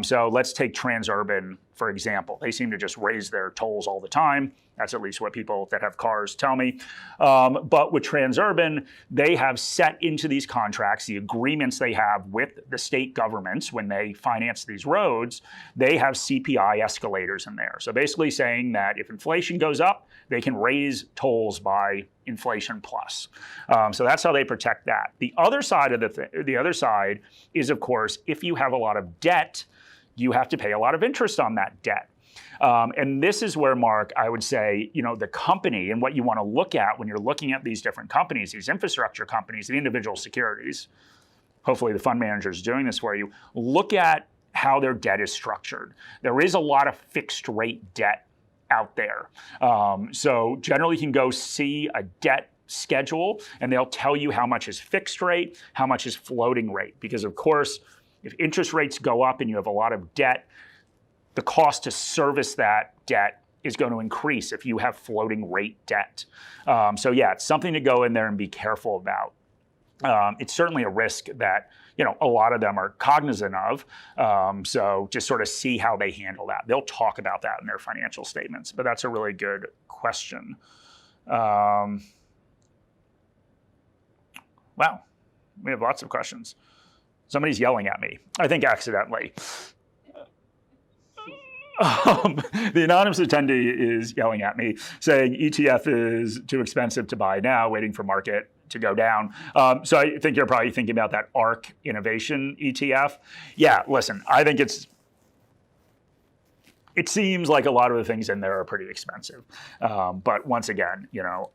So let's take Transurban, for example. They seem to just raise their tolls all the time. That's at least what people that have cars tell me. But with Transurban, they have set into these contracts, the agreements they have with the state governments when they finance these roads, they have CPI escalators in there. So basically saying that if inflation goes up, they can raise tolls by inflation plus. So that's how they protect that. The other side of the other side is, of course, if you have a lot of debt, you have to pay a lot of interest on that debt. And this is where, Mark, I would say, the company and what you want to look at when you're looking at these different companies, these infrastructure companies, the individual securities, hopefully the fund manager is doing this for you, look at how their debt is structured. There is a lot of fixed rate debt out there. So generally you can go see a debt schedule and they'll tell you how much is fixed rate, how much is floating rate. Because of course, if interest rates go up and you have a lot of debt, the cost to service that debt is going to increase if you have floating rate debt. So yeah, it's something to go in there and be careful about. It's certainly a risk that a lot of them are cognizant of. So just sort of see how they handle that. They'll talk about that in their financial statements, but that's a really good question. Wow, we have lots of questions. Somebody's yelling at me, I think accidentally. The anonymous attendee is yelling at me saying ETF is too expensive to buy now, waiting for market to go down. So I think you're probably thinking about that Ark Innovation ETF. Yeah, listen, I think it seems like a lot of the things in there are pretty expensive. But once again,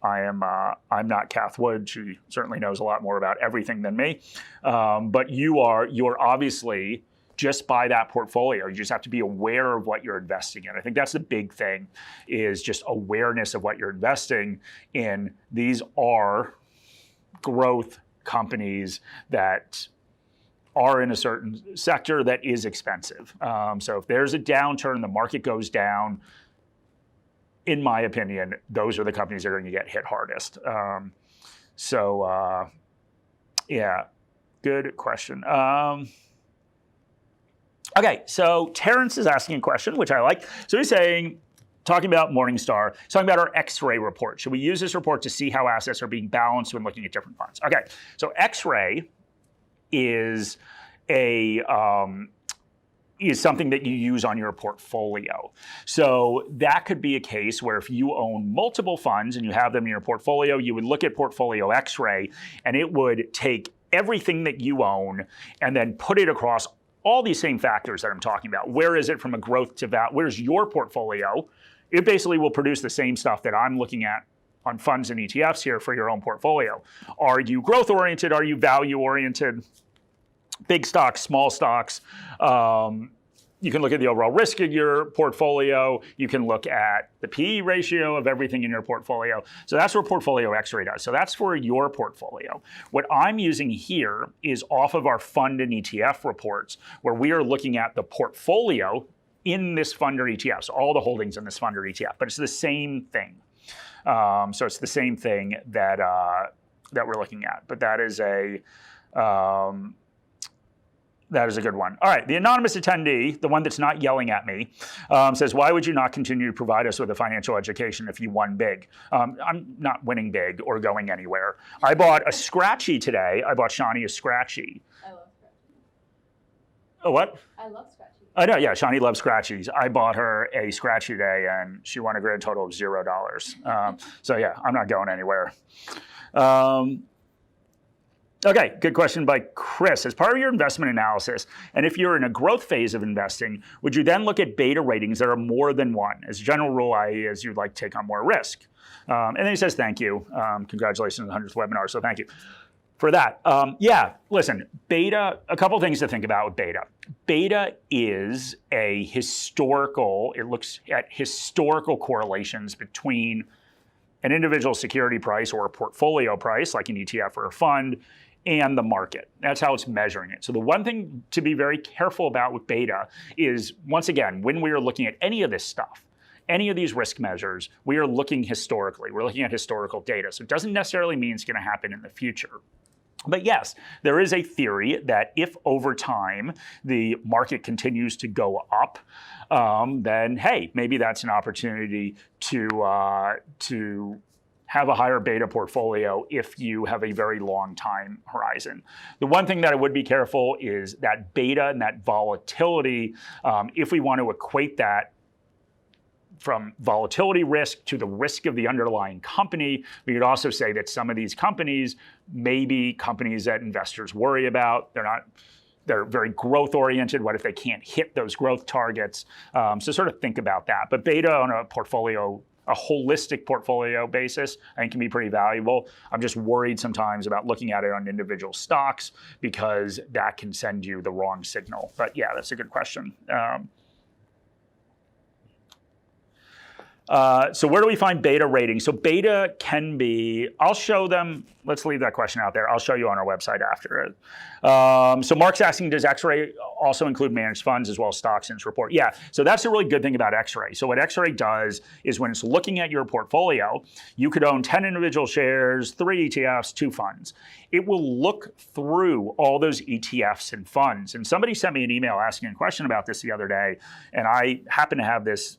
I'm not Kath Wood. She certainly knows a lot more about everything than me. But you're obviously just by that portfolio. You just have to be aware of what you're investing in. I think that's the big thing, is just awareness of what you're investing in. These are growth companies that are in a certain sector that is expensive. So if there's a downturn, the market goes down, in my opinion, those are the companies that are going to get hit hardest. Yeah, good question. Okay, so Terrence is asking a question, which I like. So he's saying, talking about Morningstar, he's talking about our X-ray report. Should we use this report to see how assets are being balanced when looking at different funds? Okay, so X-ray is something that you use on your portfolio. So that could be a case where if you own multiple funds and you have them in your portfolio, you would look at portfolio X-ray, and it would take everything that you own and then put it across all these same factors that I'm talking about. Where is it from a growth to value? Where's your portfolio? It basically will produce the same stuff that I'm looking at on funds and ETFs here for your own portfolio. Are you growth oriented? Are you value oriented? Big stocks, small stocks. You can look at the overall risk of your portfolio. You can look at the PE ratio of everything in your portfolio. So that's what Portfolio X-ray does. So that's for your portfolio. What I'm using here is off of our fund and ETF reports, where we are looking at the portfolio in this fund or ETF, so all the holdings in this fund or ETF. But it's the same thing. So it's the same thing that we're looking at. But that is a good one. All right, the anonymous attendee, the one that's not yelling at me, says, why would you not continue to provide us with a financial education if you won big? I'm not winning big or going anywhere. I bought a Scratchy today. I bought Shani a Scratchy. I love Scratchy. Oh, what? I love Scratchy. I know, yeah, Shani loves Scratchies. I bought her a Scratchy today, and she won a grand total of $0. So yeah, I'm not going anywhere. Okay, good question by Chris. As part of your investment analysis, and if you're in a growth phase of investing, would you then look at beta ratings that are more than one? As a general rule, i.e. as you'd like to take on more risk. And then he says, thank you. Congratulations on the 100th webinar, so thank you for that. Yeah, listen, beta, a couple things to think about with beta. Beta is a historical, it looks at historical correlations between an individual security price or a portfolio price, like an ETF or a fund, and the market. That's how it's measuring it. So the one thing to be very careful about with beta is, once again, when we are looking at any of this stuff, any of these risk measures, we are looking historically. We're looking at historical data. So it doesn't necessarily mean it's going to happen in the future. But yes, there is a theory that if over time the market continues to go up, then hey, maybe that's an opportunity to have a higher beta portfolio if you have a very long time horizon. The one thing that I would be careful is that beta and that volatility, if we want to equate that from volatility risk to the risk of the underlying company, we could also say that some of these companies may be companies that investors worry about. They're very growth oriented. What if they can't hit those growth targets? So sort of think about that. But beta on a portfolio, a holistic portfolio basis, I think can be pretty valuable. I'm just worried sometimes about looking at it on individual stocks because that can send you the wrong signal. But yeah, that's a good question. So where do we find beta ratings? So beta can be, I'll show them, let's leave that question out there. I'll show you on our website after it. So Mark's asking, does X-ray also include managed funds as well as stocks in its report? Yeah, so that's a really good thing about X-ray. So what X-ray does is when it's looking at your portfolio, you could own 10 individual shares, 3 ETFs, 2 funds. It will look through all those ETFs and funds. And somebody sent me an email asking a question about this the other day, and I happen to have this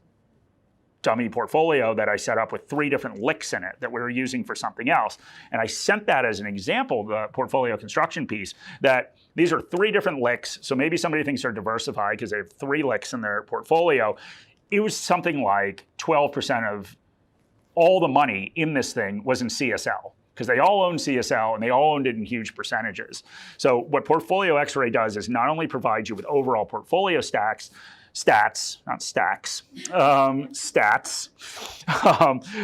dummy portfolio that I set up with 3 different licks in it that we were using for something else. And I sent that as an example, the portfolio construction piece, that these are 3 different licks. So maybe somebody thinks they're diversified because they have 3 licks in their portfolio. it was something like 12% of all the money in this thing was in CSL, because they all own CSL and they all owned it in huge percentages. So what Portfolio X-Ray does is not only provide you with overall portfolio stats,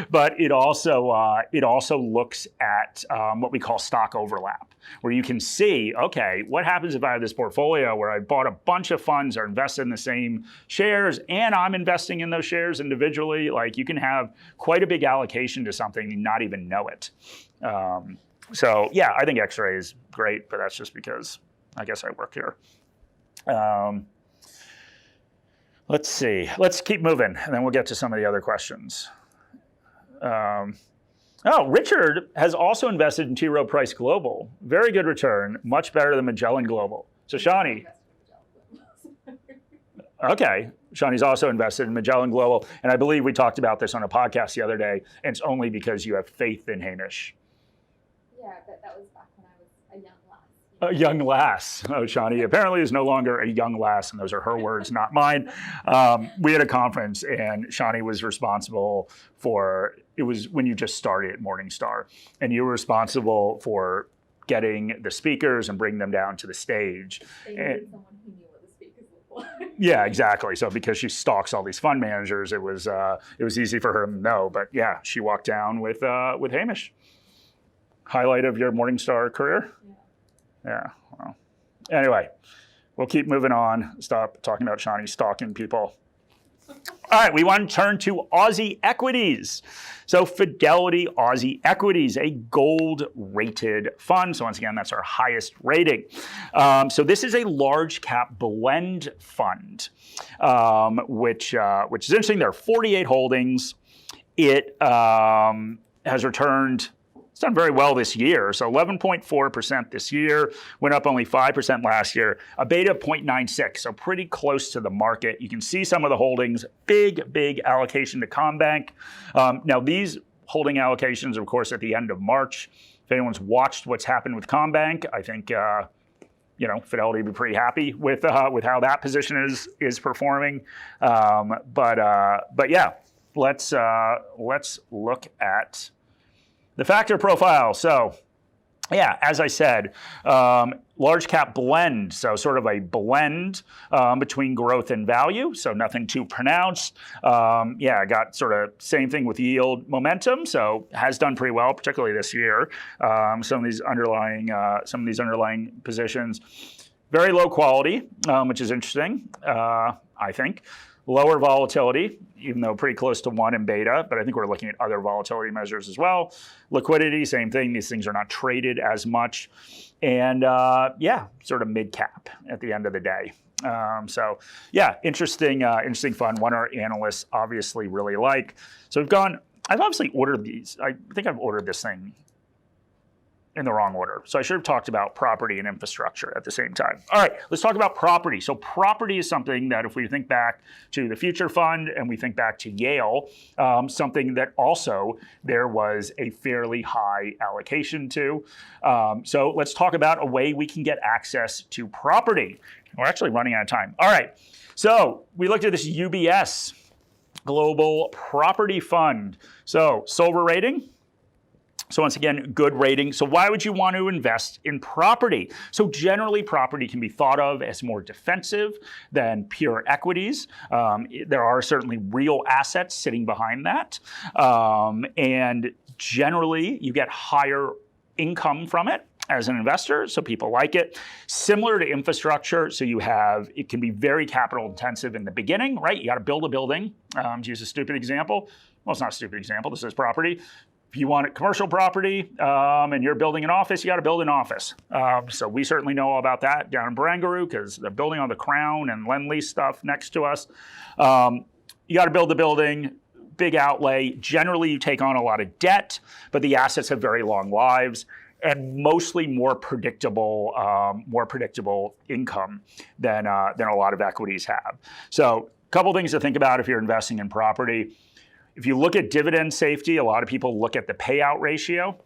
but it also looks at what we call stock overlap, where you can see, okay, what happens if I have this portfolio where I bought a bunch of funds are invested in the same shares and I'm investing in those shares individually. Like, you can have quite a big allocation to something and not even know it. So yeah, I think X-Ray is great, but that's just because I guess I work here. Let's see. Let's keep moving, and then we'll get to some of the other questions. Richard has also invested in T. Rowe Price Global. Very good return, much better than Magellan Global. So Shani. Okay. Shani's also invested in Magellan Global, and I believe we talked about this on a podcast the other day, and it's only because you have faith in Hamish. Yeah, but that was back when I was a young lass. A young lass. Oh, Shani apparently is no longer a young lass, and those are her words, not mine. We had a conference, and Shani was responsible for, it was when you just started at Morningstar, and you were responsible for getting the speakers and bringing them down to the stage. They needed someone who knew what the speakers looked like. Yeah, exactly. So because she stalks all these fund managers, it was easy for her to know. But yeah, she walked down with Hamish. Highlight of your Morningstar career? Yeah. Well, anyway, we'll keep moving on. Stop talking about Shani stalking people. All right, we want to turn to Aussie equities. So Fidelity Aussie Equities, a gold-rated fund. So once again, that's our highest rating. So this is a large cap blend fund, which is interesting. There are 48 holdings. It has returned. It's done very well this year. So 11.4% this year, went up only 5% last year. A beta of 0.96, so pretty close to the market. You can see some of the holdings, big allocation to Combank. Now these holding allocations, of course, at the end of March. If anyone's watched what's happened with Combank, I think Fidelity would be pretty happy with how that position is performing. But yeah, let's look at the factor profile. So yeah, as I said, large cap blend. So sort of a blend between growth and value. So nothing too pronounced. I got sort of same thing with yield momentum. So has done pretty well, particularly this year. Some of these underlying positions, very low quality, which is interesting, I think. Lower volatility, even though pretty close to 1 in beta, but I think we're looking at other volatility measures as well. Liquidity, same thing. These things are not traded as much. And sort of mid-cap at the end of the day. So yeah, interesting fund. One our analysts obviously really like. So I've obviously ordered these. I think I've ordered this thing in the wrong order. So I should have talked about property and infrastructure at the same time. All right, let's talk about property. So property is something that if we think back to the Future Fund and we think back to Yale, something that also there was a fairly high allocation to. So let's talk about a way we can get access to property. We're actually running out of time. All right, so we looked at this UBS Global Property Fund. So silver rating. So once again, good rating. So why would you want to invest in property? So generally, property can be thought of as more defensive than pure equities. There are certainly real assets sitting behind that. And generally, you get higher income from it as an investor, so people like it. Similar to infrastructure, so it can be very capital intensive in the beginning, right? You got to build a building. To use a stupid example. Well, it's not a stupid example. This is property. If you want commercial property and you're building an office, you got to build an office. So we certainly know all about that down in Barangaroo because they're building on the Crown and Lend-Lease stuff next to us. You got to build the building, big outlay. Generally, you take on a lot of debt, but the assets have very long lives and mostly more predictable income than a lot of equities have. So a couple things to think about if you're investing in property. If you look at dividend safety, a lot of people look at the payout ratio.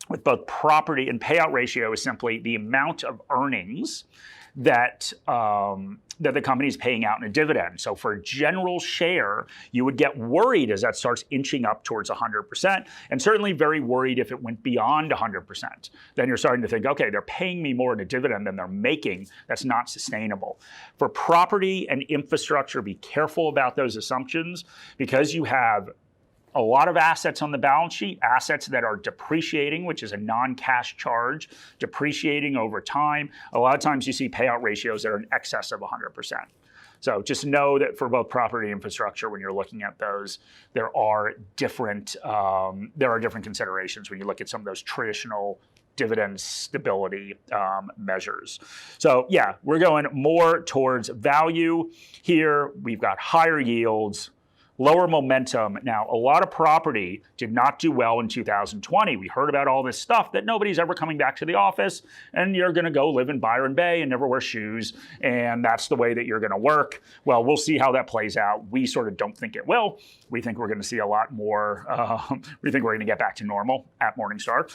with both property and payout ratio is simply the amount of earnings that that the company is paying out in a dividend. So for a general share, you would get worried as that starts inching up towards 100%, and certainly very worried if it went beyond 100%. Then you're starting to think, okay, they're paying me more in a dividend than they're making. That's not sustainable. For property and infrastructure, be careful about those assumptions because you have a lot of assets on the balance sheet, assets that are depreciating, which is a non-cash charge, depreciating over time. A lot of times you see payout ratios that are in excess of 100%. So just know that for both property and infrastructure, when you're looking at those, there are different considerations when you look at some of those traditional dividend stability measures. So yeah, we're going more towards value here. We've got higher yields, lower momentum. Now, a lot of property did not do well in 2020. We heard about all this stuff that nobody's ever coming back to the office, and you're going to go live in Byron Bay and never wear shoes, and that's the way that you're going to work. Well, we'll see how that plays out. We sort of don't think it will. We think we're going to see a lot more. We think we're going to get back to normal at Morningstar.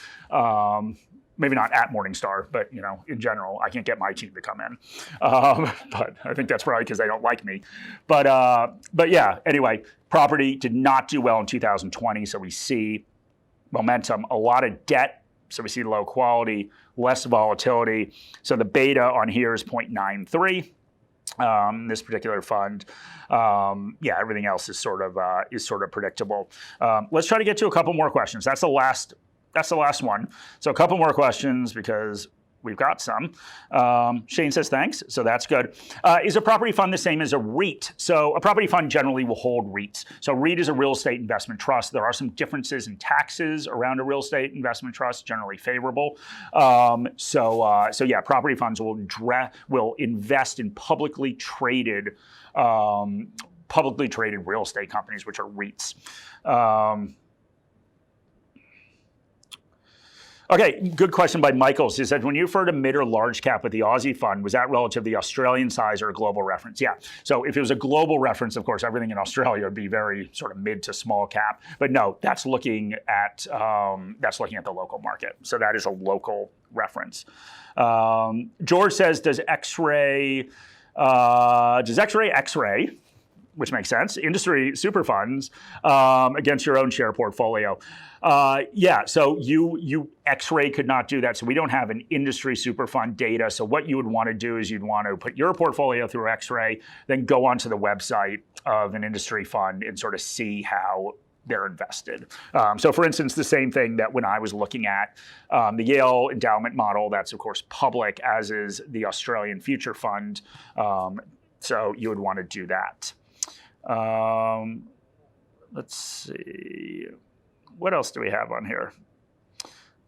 Maybe not at Morningstar, but in general, I can't get my team to come in. But I think that's probably because they don't like me. But yeah, anyway, property did not do well in 2020, so we see momentum, a lot of debt, so we see low quality, less volatility. So the beta on here is 0.93. This particular fund, yeah, everything else is sort of predictable. Let's try to get to a couple more questions. That's the last one. So a couple more questions because we've got some. Shane says thanks, so that's good. Is a property fund the same as a REIT? So a property fund generally will hold REITs. So REIT is a real estate investment trust. There are some differences in taxes around a real estate investment trust, generally favorable. So yeah, property funds will invest in publicly traded real estate companies, which are REITs. Okay, good question by Michaels. He said, when you refer to mid or large cap with the Aussie fund, was that relative to the Australian size or a global reference? Yeah, so if it was a global reference, of course, everything in Australia would be very sort of mid to small cap. But no, that's looking at the local market. So that is a local reference. George says, does X-ray, which makes sense, industry super funds against your own share portfolio? Yeah, so you X-ray could not do that. So we don't have an industry super fund data. So what you would want to do is you'd want to put your portfolio through X-ray, then go onto the website of an industry fund and sort of see how they're invested. So for instance, the same thing that when I was looking at the Yale endowment model, that's of course public, as is the Australian Future Fund. So you would want to do that. Let's see. What else do we have on here?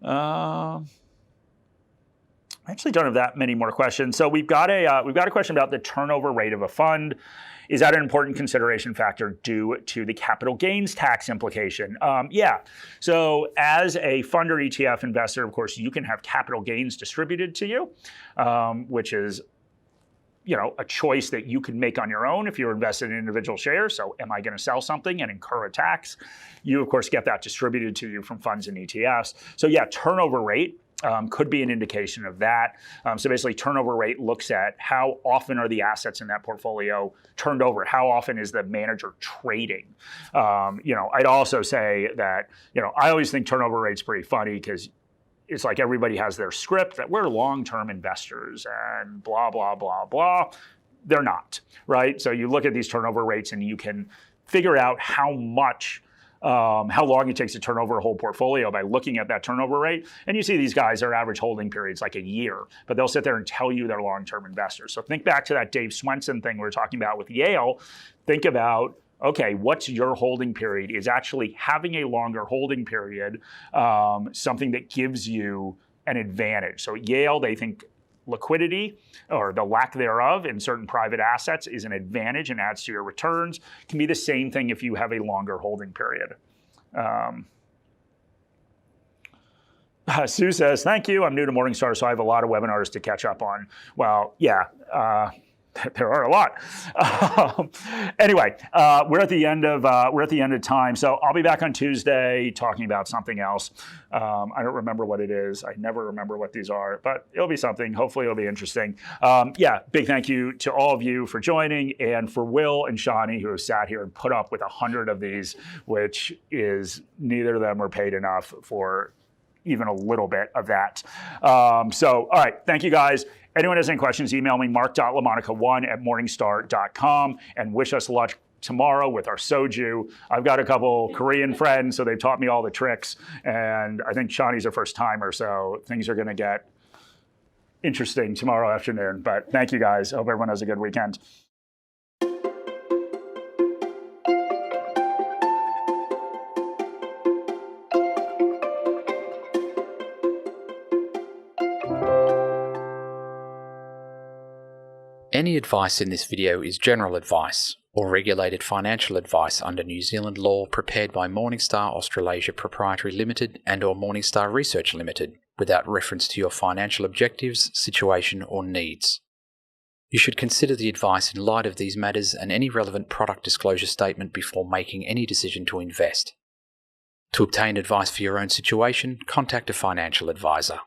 I actually don't have that many more questions. So we've got a question about the turnover rate of a fund. Is that an important consideration factor due to the capital gains tax implication? Yeah. So as a fund or ETF investor, of course, you can have capital gains distributed to you, which is a choice that you can make on your own if you're invested in individual shares. So am I going to sell something and incur a tax? You, of course, get that distributed to you from funds and ETFs. So yeah, turnover rate could be an indication of that. So basically, turnover rate looks at how often are the assets in that portfolio turned over? How often is the manager trading? I'd also say that, I always think turnover rate's pretty funny because it's like everybody has their script that we're long-term investors and blah, blah, blah, blah. They're not, right? So you look at these turnover rates and you can figure out how long it takes to turn over a whole portfolio by looking at that turnover rate. And you see these guys, their average holding period's like a year, but they'll sit there and tell you they're long-term investors. So think back to that Dave Swenson thing we were talking about with Yale. Think about, okay, what's your holding period? Is actually having a longer holding period something that gives you an advantage? So at Yale, they think liquidity or the lack thereof in certain private assets is an advantage and adds to your returns. It can be the same thing if you have a longer holding period. Sue says, thank you. I'm new to Morningstar, so I have a lot of webinars to catch up on. Well, yeah. there are a lot. Anyway, we're at the end of time, so I'll be back on Tuesday talking about something else. I don't remember what it is. I never remember what these are, but it'll be something. Hopefully, it'll be interesting. Big thank you to all of you for joining, and for Will and Shani, who have sat here and put up with 100 of these, which is neither of them were paid enough for even a little bit of that. All right, thank you guys. Anyone has any questions, email me, mark.lamonica1@morningstar.com, and wish us luck tomorrow with our soju. I've got a couple Korean friends, so they've taught me all the tricks, and I think Shani's a first timer, so things are gonna get interesting tomorrow afternoon. But thank you guys. Hope everyone has a good weekend. Any advice in this video is general advice or regulated financial advice under New Zealand law prepared by Morningstar Australasia Proprietary Limited and or Morningstar Research Limited without reference to your financial objectives, situation or needs. You should consider the advice in light of these matters and any relevant product disclosure statement before making any decision to invest. To obtain advice for your own situation, contact a financial advisor.